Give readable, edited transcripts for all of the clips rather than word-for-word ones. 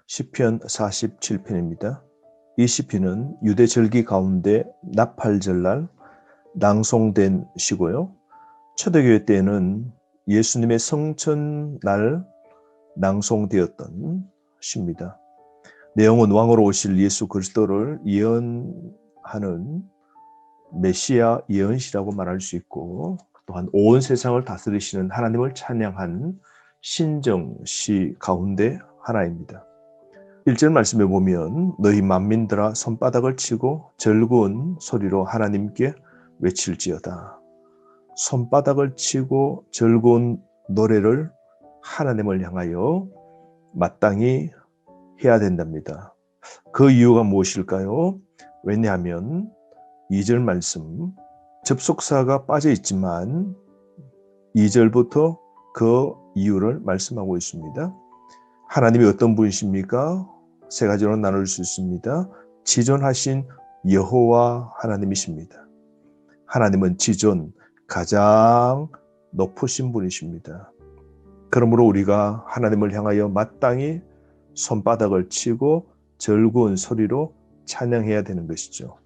시편 47편입니다. 이 시편은 유대 절기 가운데 나팔절날 낭송된 시고요. 초대교회 때에는 예수님의 성천날 낭송되었던 시입니다. 내용은 왕으로 오실 예수 그리스도를 예언하는 메시아 예언시라고 말할 수 있고, 또한 온 세상을 다스리시는 하나님을 찬양한 신정시 가운데 하나입니다. 1절 말씀에 보면 너희 만민들아 손바닥을 치고 즐거운 소리로 하나님께 외칠지어다. 손바닥을 치고 즐거운 노래를 하나님을 향하여 마땅히 해야 된답니다. 그 이유가 무엇일까요? 왜냐하면 2절 말씀, 접속사가 빠져 있지만 2절부터 그 이유를 말씀하고 있습니다. 하나님이 어떤 분이십니까? 세 가지로 나눌 수 있습니다. 지존하신 여호와 하나님이십니다. 하나님은 지존, 가장 높으신 분이십니다. 그러므로 우리가 하나님을 향하여 마땅히 손바닥을 치고 즐거운 소리로 찬양해야 되는 것이죠.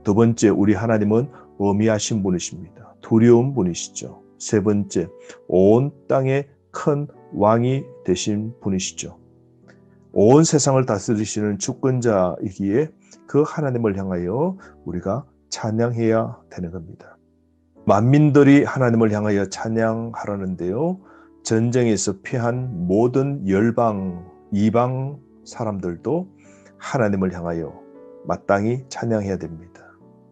두 번째, 우리 하나님은 어미하신 분이십니다. 두려운 분이시죠. 세 번째, 온 땅의 큰 왕이 되신 분이시죠. 온 세상을 다스리시는 주권자이기에 그 하나님을 향하여 우리가 찬양해야 되는 겁니다. 만민들이 하나님을 향하여 찬양하라는데요. 전쟁에서 패한 모든 열방, 이방 사람들도 하나님을 향하여 마땅히 찬양해야 됩니다.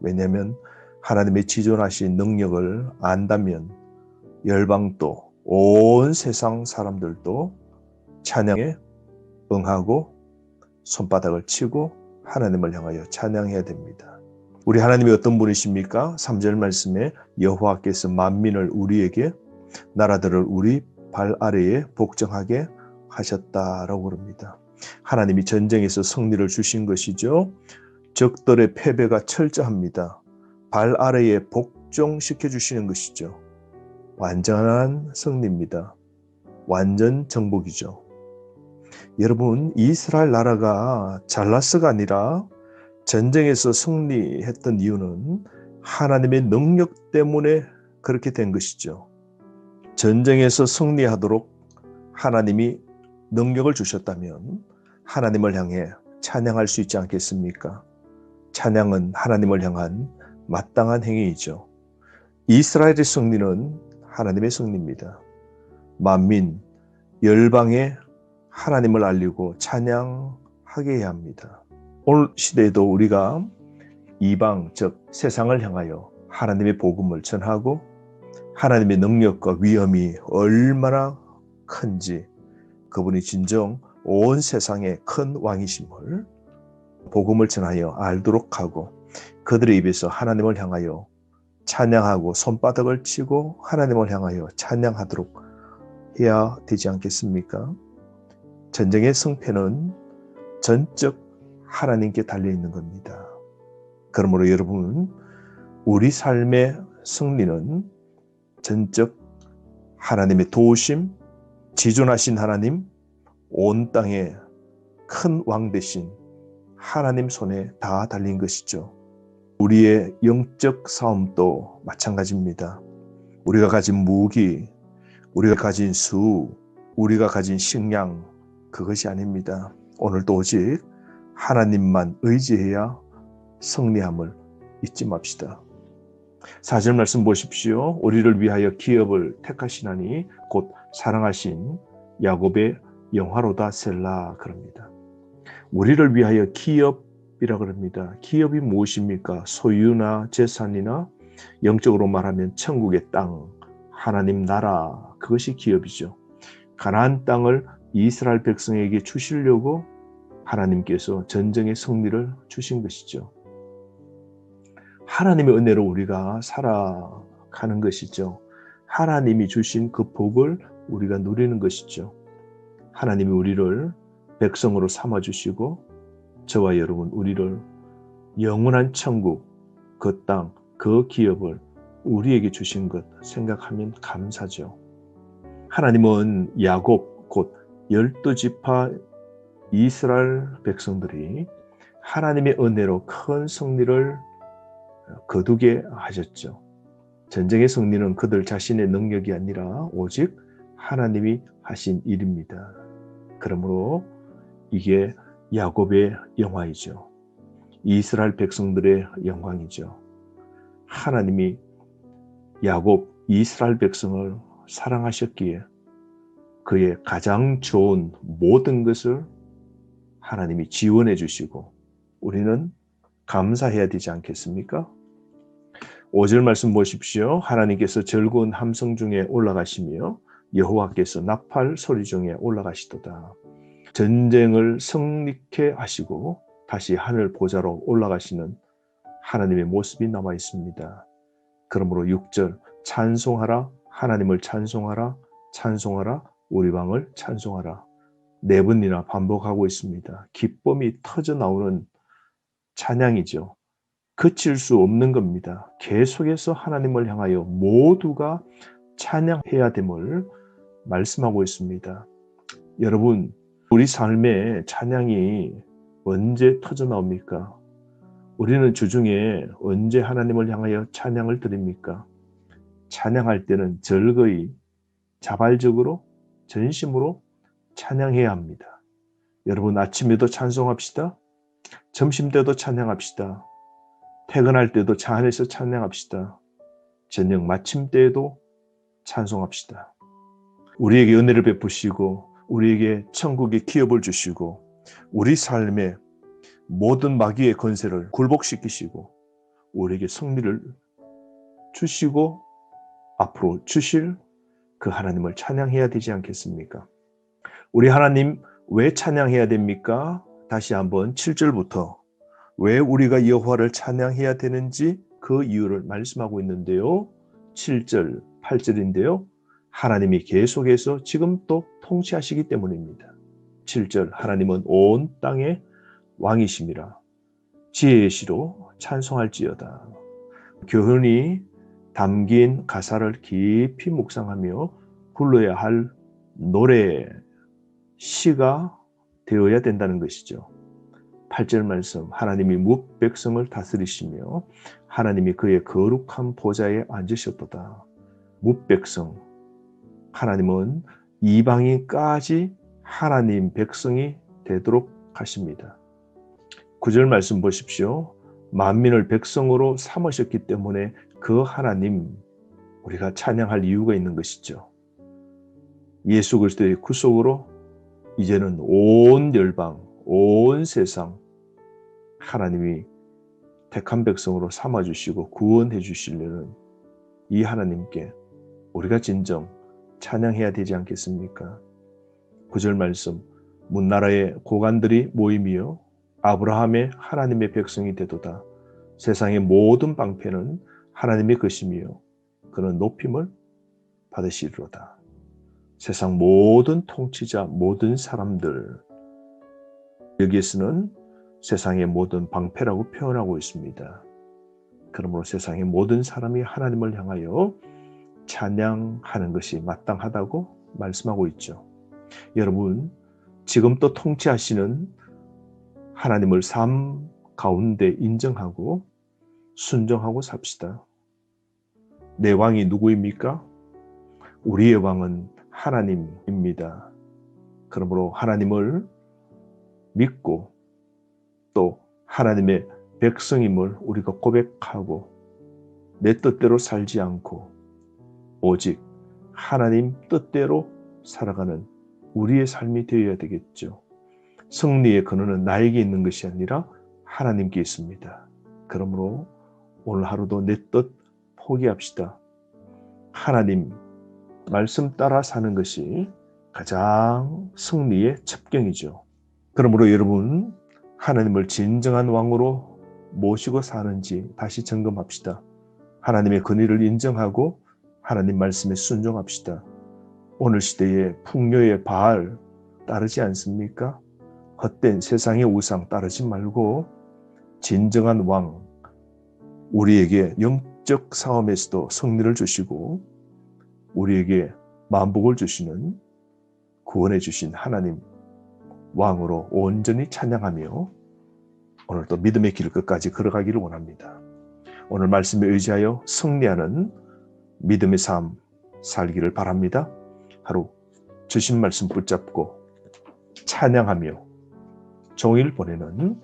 왜냐하면 하나님의 지존하신 능력을 안다면 열방도 온 세상 사람들도 찬양에 응하고 손바닥을 치고 하나님을 향하여 찬양해야 됩니다. 우리 하나님이 어떤 분이십니까? 3절 말씀에 여호와께서 만민을 우리에게, 나라들을 우리 발 아래에 복종하게 하셨다라고 그럽니다. 하나님이 전쟁에서 승리를 주신 것이죠. 적들의 패배가 철저합니다. 발 아래에 복종시켜 주시는 것이죠. 완전한 승리입니다. 완전 정복이죠. 여러분, 이스라엘 나라가 잘나서가 아니라 전쟁에서 승리했던 이유는 하나님의 능력 때문에 그렇게 된 것이죠. 전쟁에서 승리하도록 하나님이 능력을 주셨다면 하나님을 향해 찬양할 수 있지 않겠습니까? 찬양은 하나님을 향한 마땅한 행위이죠. 이스라엘의 승리는 하나님의 승리입니다. 만민, 열방에 하나님을 알리고 찬양하게 해야 합니다. 오늘 시대에도 우리가 이방, 즉 세상을 향하여 하나님의 복음을 전하고 하나님의 능력과 위엄이 얼마나 큰지, 그분이 진정 온 세상의 큰 왕이심을 복음을 전하여 알도록 하고 그들의 입에서 하나님을 향하여 찬양하고 손바닥을 치고 하나님을 향하여 찬양하도록 해야 되지 않겠습니까? 전쟁의 승패는 전적 하나님께 달려있는 겁니다. 그러므로 여러분, 우리 삶의 승리는 전적 하나님의 도우심, 지존하신 하나님, 온 땅의 큰 왕 되신 하나님 손에 다 달린 것이죠. 우리의 영적 싸움도 마찬가지입니다. 우리가 가진 무기, 우리가 가진 수, 우리가 가진 식량, 그것이 아닙니다. 오늘도 오직 하나님만 의지해야 승리함을 잊지 맙시다. 4절 말씀 보십시오. 우리를 위하여 기업을 택하시나니 곧 사랑하신 야곱의 영화로다 셀라 그럽니다. 우리를 위하여 기업이라 그럽니다. 기업이 무엇입니까? 소유나 재산이나 영적으로 말하면 천국의 땅, 하나님 나라, 그것이 기업이죠. 가나안 땅을 이스라엘 백성에게 주시려고 하나님께서 전쟁의 승리를 주신 것이죠. 하나님의 은혜로 우리가 살아가는 것이죠. 하나님이 주신 그 복을 우리가 누리는 것이죠. 하나님이 우리를 백성으로 삼아주시고 저와 여러분 우리를 영원한 천국, 그 땅, 그 기업을 우리에게 주신 것 생각하면 감사죠. 하나님은 야곱 곧 12지파 이스라엘 백성들이 하나님의 은혜로 큰 승리를 거두게 하셨죠. 전쟁의 승리는 그들 자신의 능력이 아니라 오직 하나님이 하신 일입니다. 그러므로 이게 야곱의 영화이죠. 이스라엘 백성들의 영광이죠. 하나님이 야곱 이스라엘 백성을 사랑하셨기에 그의 가장 좋은 모든 것을 하나님이 지원해 주시고 우리는 감사해야 되지 않겠습니까? 5절 말씀 보십시오. 하나님께서 즐거운 함성 중에 올라가시며 여호와께서 나팔 소리 중에 올라가시도다. 전쟁을 승리케 하시고 다시 하늘 보좌로 올라가시는 하나님의 모습이 남아 있습니다. 그러므로 6절 찬송하라 하나님을 찬송하라 찬송하라 우리 왕을 찬송하라 4번이나 반복하고 있습니다. 기쁨이 터져 나오는 찬양이죠. 그칠 수 없는 겁니다. 계속해서 하나님을 향하여 모두가 찬양해야 됨을 말씀하고 있습니다. 여러분, 우리 삶에 찬양이 언제 터져 나옵니까? 우리는 주중에 언제 하나님을 향하여 찬양을 드립니까? 찬양할 때는 즐거이 자발적으로 전심으로 찬양해야 합니다. 여러분 아침에도 찬송합시다. 점심 때도 찬양합시다. 퇴근할 때도 차 안에서 찬양합시다. 저녁 마침 때에도 찬송합시다. 우리에게 은혜를 베푸시고 우리에게 천국의 기업을 주시고 우리 삶에 모든 마귀의 권세를 굴복시키시고 우리에게 승리를 주시고 앞으로 주실 그 하나님을 찬양해야 되지 않겠습니까? 우리 하나님 왜 찬양해야 됩니까? 다시 한번 7절부터 왜 우리가 여호와를 찬양해야 되는지 그 이유를 말씀하고 있는데요. 7절, 8절인데요. 하나님이 계속해서 지금 또 통치하시기 때문입니다. 7절 하나님은 온 땅의 왕이심이라 지혜의 시로 찬송할지어다. 교훈이 담긴 가사를 깊이 묵상하며 불러야 할 노래, 시가 되어야 된다는 것이죠. 8절 말씀 하나님이 뭇 백성을 다스리시며 하나님이 그의 거룩한 보좌에 앉으셨도다. 뭇 백성 하나님은 이방인까지 하나님 백성이 되도록 하십니다. 9절 말씀 보십시오. 만민을 백성으로 삼으셨기 때문에 그 하나님 우리가 찬양할 이유가 있는 것이죠. 예수 그리스도의 구속으로 이제는 온 열방, 온 세상 하나님이 택한 백성으로 삼아주시고 구원해 주시려는 이 하나님께 우리가 진정 찬양해야 되지 않겠습니까? 9절 말씀 문나라의 고관들이 모임이요 아브라함의 하나님의 백성이 되도다. 세상의 모든 방패는 하나님의 것이며 그는 높임을 받으시리로다. 세상 모든 통치자 모든 사람들 여기에서는 세상의 모든 방패라고 표현하고 있습니다. 그러므로 세상의 모든 사람이 하나님을 향하여 찬양하는 것이 마땅하다고 말씀하고 있죠. 여러분 지금 또 통치하시는 하나님을 삶 가운데 인정하고 순종하고 삽시다. 내 왕이 누구입니까? 우리의 왕은 하나님입니다. 그러므로 하나님을 믿고 또 하나님의 백성임을 우리가 고백하고 내 뜻대로 살지 않고 오직 하나님 뜻대로 살아가는 우리의 삶이 되어야 되겠죠. 승리의 근원은 나에게 있는 것이 아니라 하나님께 있습니다. 그러므로 오늘 하루도 내 뜻 포기합시다. 하나님 말씀 따라 사는 것이 가장 승리의 첩경이죠. 그러므로 여러분 하나님을 진정한 왕으로 모시고 사는지 다시 점검합시다. 하나님의 권위를 인정하고 하나님 말씀에 순종합시다. 오늘 시대의 풍요의 바알 따르지 않습니까? 헛된 세상의 우상 따르지 말고 진정한 왕, 우리에게 영적 싸움에서도 승리를 주시고 우리에게 만복을 주시는 구원해 주신 하나님, 왕으로 온전히 찬양하며 오늘도 믿음의 길 끝까지 걸어가기를 원합니다. 오늘 말씀에 의지하여 승리하는 믿음의 삶 살기를 바랍니다. 하루 주신 말씀 붙잡고 찬양하며 종일 보내는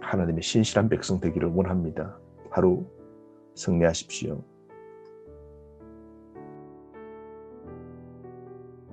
하나님의 신실한 백성 되기를 원합니다. 하루 승리하십시오.